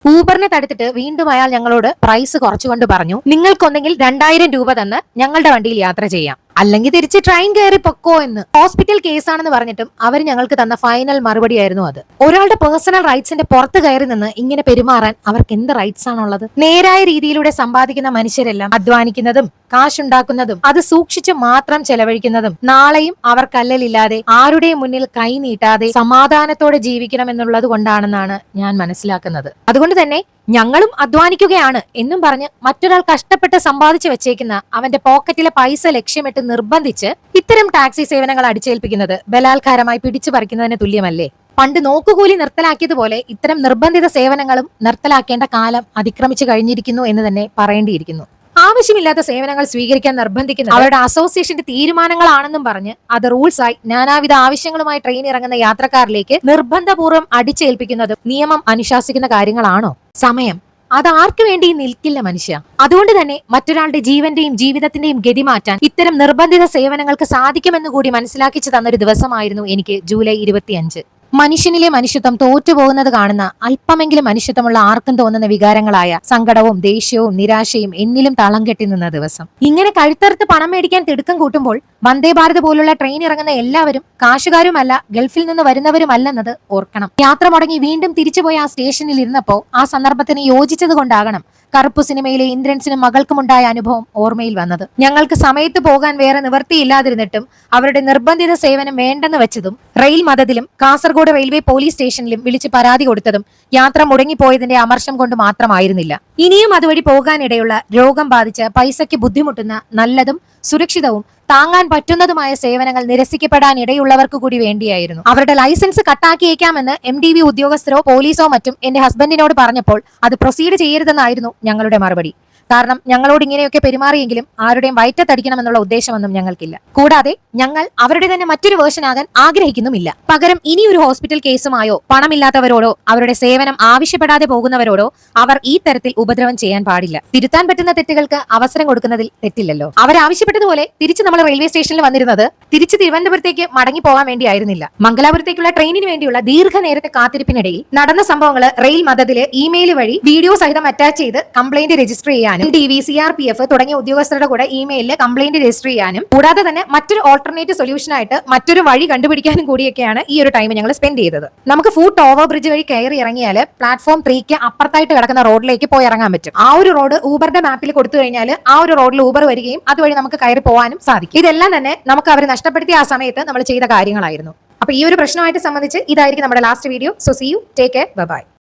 ഊബറിനെ തടുത്തിട്ട് വീണ്ടും അയാൾ ഞങ്ങളോട് പ്രൈസ് കുറച്ചുകൊണ്ട് പറഞ്ഞു, നിങ്ങൾക്കൊന്നെങ്കിൽ 2000 രൂപ തന്ന് ഞങ്ങളുടെ വണ്ടിയിൽ യാത്ര ചെയ്യാം, അല്ലെങ്കിൽ തിരിച്ച് ട്രെയിൻ കയറി പൊക്കോ എന്ന്. ഹോസ്പിറ്റൽ കേസാണെന്ന് പറഞ്ഞിട്ടും അവർ ഞങ്ങൾക്ക് തന്ന ഫൈനൽ മറുപടിയായിരുന്നു അത്. ഒരാളുടെ പേഴ്സണൽ റൈറ്റ്സിന്റെ പുറത്ത് കയറി നിന്ന് ഇങ്ങനെ പെരുമാറാൻ അവർക്ക് എന്ത് റൈറ്റ്സ് ആണുള്ളത്? നേരായ രീതിയിലൂടെ സമ്പാദിക്കുന്ന മനുഷ്യരെല്ലാം അധ്വാനിക്കുന്നതും കാശുണ്ടാക്കുന്നതും അത് സൂക്ഷിച്ചു മാത്രം ചെലവഴിക്കുന്നതും നാളെയും അവർ കല്ലലില്ലാതെ ആരുടെയും മുന്നിൽ കൈ നീട്ടാതെ സമാധാനത്തോടെ ജീവിക്കണം എന്നുള്ളത് കൊണ്ടാണെന്നാണ് ഞാൻ മനസ്സിലാക്കുന്നത്. അതുകൊണ്ട് തന്നെ ഞങ്ങളും അധ്വാനിക്കുകയാണ് എന്നും പറഞ്ഞ് മറ്റൊരാൾ കഷ്ടപ്പെട്ട് സമ്പാദിച്ചു വെച്ചേക്കുന്ന അവന്റെ പോക്കറ്റിലെ പൈസ ലക്ഷ്യമിട്ട് നിർബന്ധിച്ച് ഇത്തരം ടാക്സി സേവനങ്ങൾ അടിച്ചേൽപ്പിക്കുന്നത് ബലാത്കാരമായി പിടിച്ചു പറിക്കുന്നതിന് തുല്യമല്ലേ? പണ്ട് നോക്കുകൂലി നിർത്തലാക്കിയതുപോലെ ഇത്തരം നിർബന്ധിത സേവനങ്ങളും നിർത്തലാക്കേണ്ട കാലം അതിക്രമിച്ചു കഴിഞ്ഞിരിക്കുന്നു എന്ന് തന്നെ പറയേണ്ടിയിരിക്കുന്നു. ആവശ്യമില്ലാത്ത സേവനങ്ങൾ സ്വീകരിക്കാൻ നിർബന്ധിക്കുന്നത് അവരുടെ അസോസിയേഷന്റെ തീരുമാനങ്ങളാണെന്നും പറഞ്ഞ് അത് റൂൾസായി നാനാവിധ ആവശ്യങ്ങളുമായി ട്രെയിൻ ഇറങ്ങുന്ന യാത്രക്കാരിലേക്ക് നിർബന്ധപൂർവ്വം അടിച്ചേൽപ്പിക്കുന്നതും നിയമം അനുശാസിക്കുന്ന കാര്യങ്ങളാണോ? സമയം അത് ആർക്കു വേണ്ടി നിൽക്കില്ല മനുഷ്യ. അതുകൊണ്ട് തന്നെ മറ്റൊരാളുടെ ജീവന്റെയും ജീവിതത്തിന്റെയും ഗതി മാറ്റാൻ ഇത്തരം നിർബന്ധിത സേവനങ്ങൾക്ക് സാധിക്കുമെന്ന് കൂടി മനസ്സിലാക്കിച്ചു തന്നൊരു ദിവസമായിരുന്നു എനിക്ക് ജൂലൈ 25. മനുഷ്യനിലെ മനുഷ്യത്വം തോറ്റുപോകുന്നത് കാണുന്ന അല്പമെങ്കിലും മനുഷ്യത്വമുള്ള ആർക്കും തോന്നുന്ന വികാരങ്ങളായ സങ്കടവും ദേഷ്യവും നിരാശയും എന്നിലും തളം കെട്ടി നിന്ന ദിവസം. ഇങ്ങനെ കഴുത്തറുത്ത് പണം മേടിക്കാൻ തിടുക്കം കൂട്ടുമ്പോൾ വന്ദേ ഭാരത് പോലുള്ള ട്രെയിൻ ഇറങ്ങുന്ന എല്ലാവരും കാശുകാരുമല്ല, ഗൾഫിൽ നിന്ന് വരുന്നവരുമല്ലെന്നത് ഓർക്കണം. യാത്ര മുടങ്ങി വീണ്ടും തിരിച്ചുപോയി ആ സ്റ്റേഷനിൽ ഇരുന്നപ്പോ ആ സന്ദർഭത്തിന് യോജിച്ചത് കൊണ്ടാകണം കറുപ്പ് സിനിമയിലെ ഇന്ദ്രൻസിനും മകൾക്കുമുണ്ടായ അനുഭവം ഓർമ്മയിൽ വന്നത്. ഞങ്ങൾക്ക് സമയത്ത് പോകാൻ വേറെ നിവൃത്തിയില്ലാതിരുന്നിട്ടും അവരുടെ നിർബന്ധിത സേവനം വേണ്ടെന്ന് വെച്ചതും റെയിൽ മദതിലും കാസർഗോഡ് റെയിൽവേ പോലീസ് സ്റ്റേഷനിലും വിളിച്ച് പരാതി കൊടുത്തതും യാത്ര മുടങ്ങിപ്പോയതിന്റെ അമർഷം കൊണ്ട് മാത്രമായിരുന്നില്ല. ഇനിയും അതുവഴി പോകാനിടയുള്ള രോഗം ബാധിച്ച് പൈസയ്ക്ക് ബുദ്ധിമുട്ടുന്ന നല്ലതും സുരക്ഷിതവും താങ്ങാൻ പറ്റുന്നതുമായ സേവനങ്ങൾ നിരസിക്കപ്പെടാൻ ഇടയുള്ളവർക്ക് കൂടി വേണ്ടിയായിരുന്നു. അവരുടെ ലൈസൻസ് കട്ടാക്കിയേക്കാമെന്ന് MDV ഉദ്യോഗസ്ഥരോ പോലീസോ മറ്റും എന്റെ ഹസ്ബൻഡിനോട് പറഞ്ഞപ്പോൾ അത് പ്രൊസീഡ് ചെയ്യരുതെന്നായിരുന്നു ഞങ്ങളുടെ മറുപടി. കാരണം ഞങ്ങളോട് ഇങ്ങനെയൊക്കെ പെരുമാറിയെങ്കിലും ആരുടെയും വയറ്റത്തടിക്കണമെന്നുള്ള ഉദ്ദേശമൊന്നും ഞങ്ങൾക്കില്ല. കൂടാതെ ഞങ്ങൾ അവരുടെ തന്നെ മറ്റൊരു വേർഷനാകാൻ ആഗ്രഹിക്കുന്നുമില്ല. പകരം ഇനിയൊരു ഹോസ്പിറ്റൽ കേസുമായോ പണമില്ലാത്തവരോടോ അവരുടെ സേവനം ആവശ്യപ്പെടാതെ പോകുന്നവരോടോ അവർ ഈ തരത്തിൽ ഉപദ്രവം ചെയ്യാൻ പാടില്ല. തിരുത്താൻ പറ്റുന്ന തെറ്റുകൾക്ക് അവസരം കൊടുക്കുന്നതിൽ തെറ്റില്ലല്ലോ. അവരാവശ്യപ്പെട്ടതുപോലെ തിരിച്ച് നമ്മൾ റെയിൽവേ സ്റ്റേഷനിൽ വന്നിരുന്നത് തിരിച്ച് തിരുവനന്തപുരത്തേക്ക് മടങ്ങി പോകാൻ വേണ്ടിയായിരുന്നില്ല. മംഗലാപുരത്തേക്കുള്ള ട്രെയിനിന് വേണ്ടിയുള്ള ദീർഘനേരത്തെ കാത്തിരിപ്പിനിടയിൽ നടന്ന സംഭവങ്ങൾ റെയിൽ മദതില് ഇമെയിൽ വഴി വീഡിയോ സഹിതം അറ്റാച്ച് ചെയ്ത് കംപ്ലൈന്റ് രജിസ്റ്റർ ചെയ്യാൻ MDV, CRPF തുടങ്ങിയ ഉദ്യോഗസ്ഥരുടെ കൂടെ ഇമെയിലിൽ കംപ്ലൈന്റ് രജിസ്റ്റർ ചെയ്യാനും കൂടാതെ തന്നെ മറ്റൊരു ഓൾട്ടർനേറ്റീവ് സൊല്യൂഷൻ ആയിട്ട് മറ്റൊരു വഴി കണ്ടുപിടിക്കാനും കൂടിയൊക്കെയാണ് ഈ ഒരു ടൈം ഞങ്ങൾ സ്പെൻഡ് ചെയ്തത്. നമുക്ക് ഫൂട്ട് ഓവർ ബ്രിഡ്ജ് വഴി കയറി ഇറങ്ങിയാൽ പ്ലാറ്റ്ഫോം 3ക്ക് അപ്പുറത്തായിട്ട് കിടക്കുന്ന റോഡിലേക്ക് പോയി ഇറങ്ങാൻ പറ്റും. ആ ഒരു റോഡ് ഊബറിന്റെ മാപ്പിൽ കൊടുത്തു കഴിഞ്ഞാൽ ആ ഒരു റോഡിൽ ഊബർ വരികയും അതുവഴി നമുക്ക് കയറി പോകാനും സാധിക്കും. ഇതെല്ലാം തന്നെ നമുക്ക് അവർ നഷ്ടപ്പെടുത്തിയ ആ സമയത്ത് നമ്മൾ ചെയ്ത കാര്യങ്ങളായിരുന്നു. അപ്പൊ ഈ ഒരു പ്രശ്നമായിട്ട് സംബന്ധിച്ച് ഇതായിരിക്കും നമ്മുടെ last video. So see you, take care, by.